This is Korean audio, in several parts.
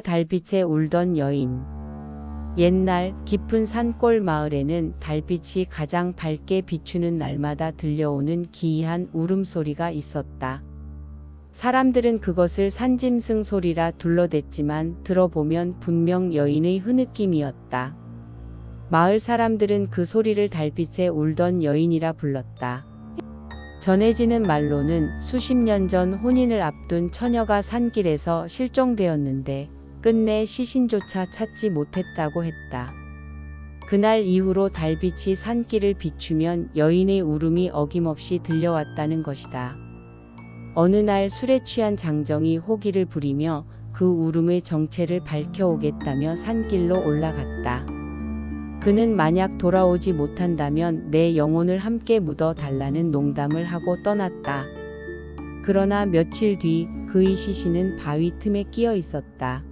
달빛에 울던 여인. 옛날 깊은 산골 마을에는 달빛이 가장 밝게 비추는 날마다 들려오는 기이한 울음소리가 있었다. 사람들은 그것을 산짐승 소리라 둘러댔지만 들어보면 분명 여인의 흐느낌이었다. 마을 사람들은 그 소리를 달빛에 울던 여인이라 불렀다. 전해지는 말로는 수십 년 전 혼인을 앞둔 처녀가 산길에서 실종되었는데 끝내 시신조차 찾지 못했다고 했다. 그날 이후로 달빛이 산길을 비추면 여인의 울음이 어김없이 들려왔다는 것이다. 어느 날 술에 취한 장정이 호기를 부리며 그 울음의 정체를 밝혀오겠다며 산길로 올라갔다. 그는 만약 돌아오지 못한다면 내 영혼을 함께 묻어 달라는 농담을 하고 떠났다. 그러나 며칠 뒤 그의 시신은 바위 틈에 끼어 있었다.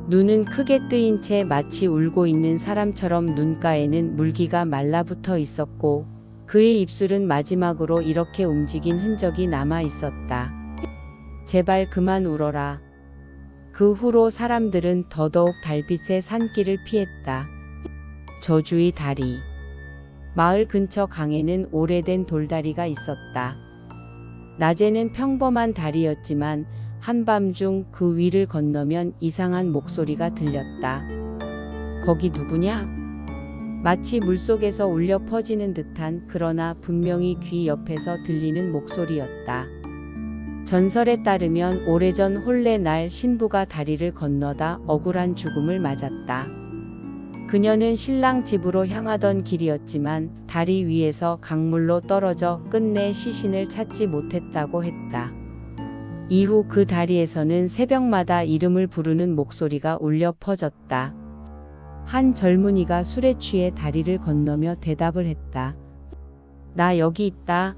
눈은 크게 뜨인 채 마치 울고 있는 사람처럼 눈가에는 물기가 말라붙어 있었고 그의 입술은 마지막으로 이렇게 움직인 흔적이 남아 있었다. 제발 그만 울어라. 그 후로 사람들은 더더욱 달빛의 산길을 피했다. 저주의 다리. 마을 근처 강에는 오래된 돌다리가 있었다. 낮에는 평범한 다리였지만 한밤중 그 위를 건너면 이상한 목소리가 들렸다. 거기 누구냐? 마치 물속에서 울려 퍼지는 듯한 그러나 분명히 귀 옆에서 들리는 목소리였다. 전설에 따르면 오래전 혼례 날 신부가 다리를 건너다 억울한 죽음을 맞았다. 그녀는 신랑 집으로 향하던 길이었지만 다리 위에서 강물로 떨어져 끝내 시신을 찾지 못했다고 했다. 이후 그 다리에서는 새벽마다 이름을 부르는 목소리가 울려 퍼졌다. 한 젊은이가 술에 취해 다리를 건너며 대답을 했다. 나 여기 있다.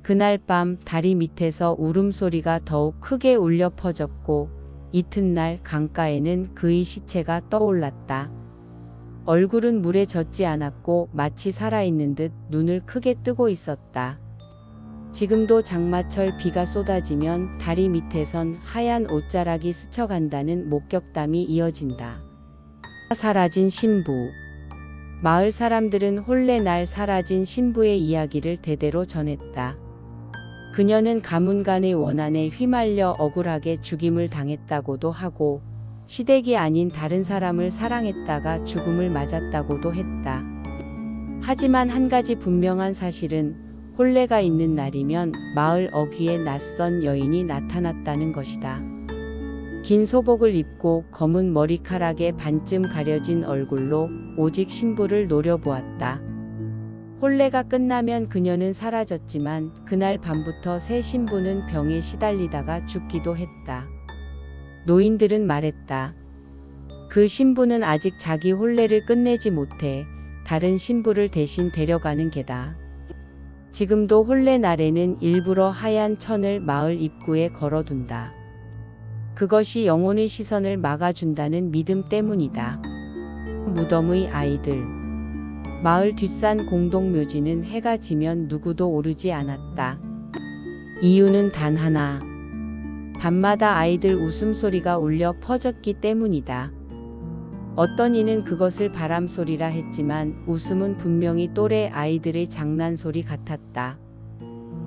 그날 밤 다리 밑에서 울음소리가 더욱 크게 울려 퍼졌고 이튿날 강가에는 그의 시체가 떠올랐다. 얼굴은 물에 젖지 않았고 마치 살아있는 듯 눈을 크게 뜨고 있었다. 지금도 장마철 비가 쏟아지면 다리 밑에선 하얀 옷자락이 스쳐간다는 목격담이 이어진다. 사라진 신부. 마을 사람들은 혼례 날 사라진 신부의 이야기를 대대로 전했다. 그녀는 가문간의 원한에 휘말려 억울하게 죽임을 당했다고도 하고 시댁이 아닌 다른 사람을 사랑했다가 죽음을 맞았다고도 했다. 하지만 한 가지 분명한 사실은 혼례가 있는 날이면 마을 어귀에 낯선 여인이 나타났다는 것이다. 긴 소복을 입고 검은 머리카락에 반쯤 가려진 얼굴로 오직 신부를 노려보았다. 혼례가 끝나면 그녀는 사라졌지만 그날 밤부터 새 신부는 병에 시달리다가 죽기도 했다. 노인들은 말했다. 그 신부는 아직 자기 혼례를 끝내지 못해 다른 신부를 대신 데려가는 게다. 지금도 혼례 날에는 일부러 하얀 천을 마을 입구에 걸어둔다. 그것이 영혼의 시선을 막아준다는 믿음 때문이다. 무덤의 아이들. 마을 뒷산 공동묘지는 해가 지면 누구도 오르지 않았다. 이유는 단 하나. 밤마다 아이들 웃음소리가 울려 퍼졌기 때문이다. 어떤 이는 그것을 바람소리라 했지만 웃음은 분명히 또래 아이들의 장난소리 같았다.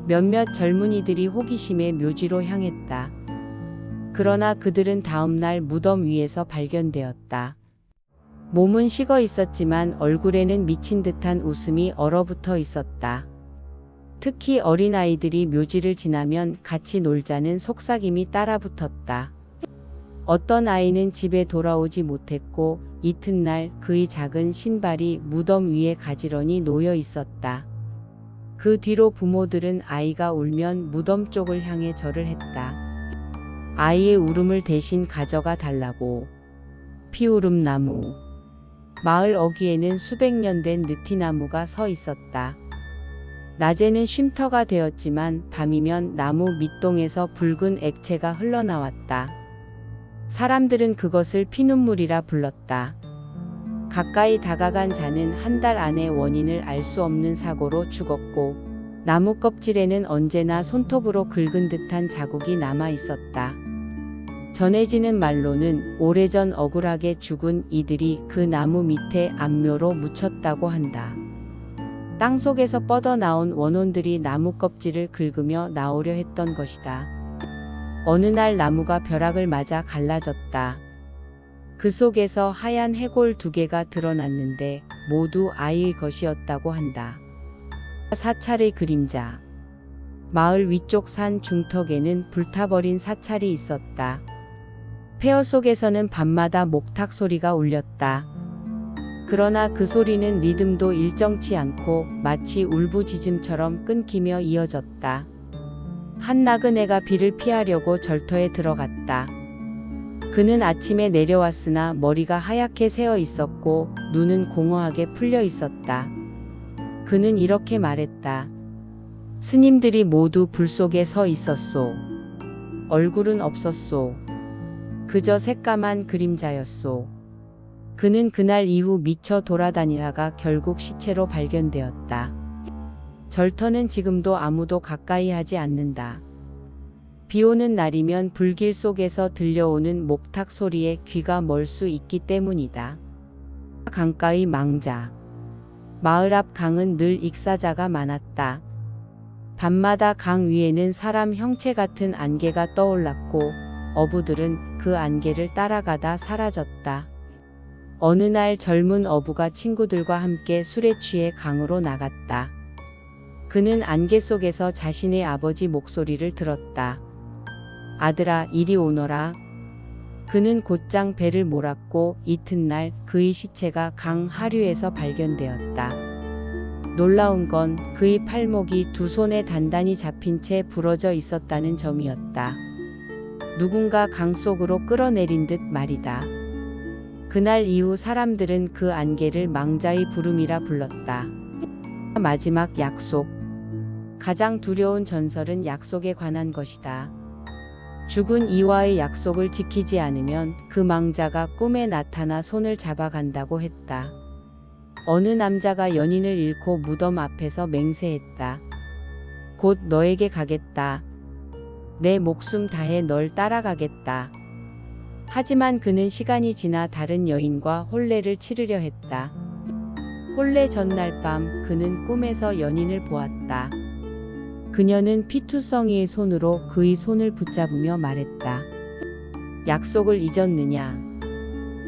몇몇 젊은이들이 호기심에 묘지로 향했다. 그러나 그들은 다음날 무덤 위에서 발견되었다. 몸은 식어 있었지만 얼굴에는 미친 듯한 웃음이 얼어붙어 있었다. 특히 어린아이들이 묘지를 지나면 같이 놀자는 속삭임이 따라붙었다. 어떤 아이는 집에 돌아오지 못했고 이튿날 그의 작은 신발이 무덤 위에 가지런히 놓여 있었다. 그 뒤로 부모들은 아이가 울면 무덤 쪽을 향해 절을 했다. 아이의 울음을 대신 가져가 달라고. 피우름나무. 마을 어귀에는 수백 년 된 느티나무가 서 있었다. 낮에는 쉼터가 되었지만 밤이면 나무 밑동에서 붉은 액체가 흘러나왔다. 사람들은 그것을 피눈물이라 불렀다. 가까이 다가간 자는 한 달 안에 원인을 알 수 없는 사고로 죽었고 나무 껍질에는 언제나 손톱으로 긁은 듯한 자국이 남아 있었다. 전해지는 말로는 오래전 억울하게 죽은 이들이 그 나무 밑에 암묘로 묻혔다고 한다. 땅속에서 뻗어나온 원혼들이 나무 껍질을 긁으며 나오려 했던 것이다. 어느 날 나무가 벼락을 맞아 갈라졌다. 그 속에서 하얀 해골 2개가 드러났는데 모두 아이의 것이었다고 한다. 사찰의 그림자. 마을 위쪽 산 중턱에는 불타버린 사찰이 있었다. 폐허 속에서는 밤마다 목탁 소리가 울렸다. 그러나 그 소리는 리듬도 일정치 않고 마치 울부짖음처럼 끊기며 이어졌다. 한 나그네가 비를 피하려고 절터에 들어갔다. 그는 아침에 내려왔으나 머리가 하얗게 새어 있었고 눈은 공허하게 풀려 있었다. 그는 이렇게 말했다. 스님들이 모두 불 속에 서 있었소. 얼굴은 없었소. 그저 새까만 그림자였소. 그는 그날 이후 미쳐 돌아다니다가 결국 시체로 발견되었다. 절터는 지금도 아무도 가까이 하지 않는다. 비 오는 날이면 불길 속에서 들려오는 목탁 소리에 귀가 멀 수 있기 때문이다. 강가의 망자. 마을 앞 강은 늘 익사자가 많았다. 밤마다 강 위에는 사람 형체 같은 안개가 떠올랐고 어부들은 그 안개를 따라가다 사라졌다. 어느 날 젊은 어부가 친구들과 함께 술에 취해 강으로 나갔다. 그는 안개 속에서 자신의 아버지 목소리를 들었다. 아들아, 이리 오너라. 그는 곧장 배를 몰았고 이튿날 그의 시체가 강 하류에서 발견되었다. 놀라운 건 그의 팔목이 2 손에 단단히 잡힌 채 부러져 있었다는 점이었다. 누군가 강 속으로 끌어내린 듯 말이다. 그날 이후 사람들은 그 안개를 망자의 부름이라 불렀다. 마지막 약속. 가장 두려운 전설은 약속에 관한 것이다. 죽은 이와의 약속을 지키지 않으면 그 망자가 꿈에 나타나 손을 잡아간다고 했다. 어느 남자가 연인을 잃고 무덤 앞에서 맹세했다. 곧 너에게 가겠다. 내 목숨 다해 널 따라가겠다. 하지만 그는 시간이 지나 다른 여인과 혼례를 치르려 했다. 혼례 전날 밤 그는 꿈에서 연인을 보았다. 그녀는 피투성이의 손으로 그의 손을 붙잡으며 말했다. 약속을 잊었느냐?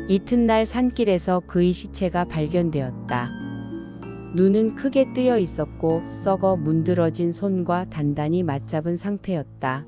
이튿날 산길에서 그의 시체가 발견되었다. 눈은 크게 뜨여 있었고 썩어 문드러진 손과 단단히 맞잡은 상태였다.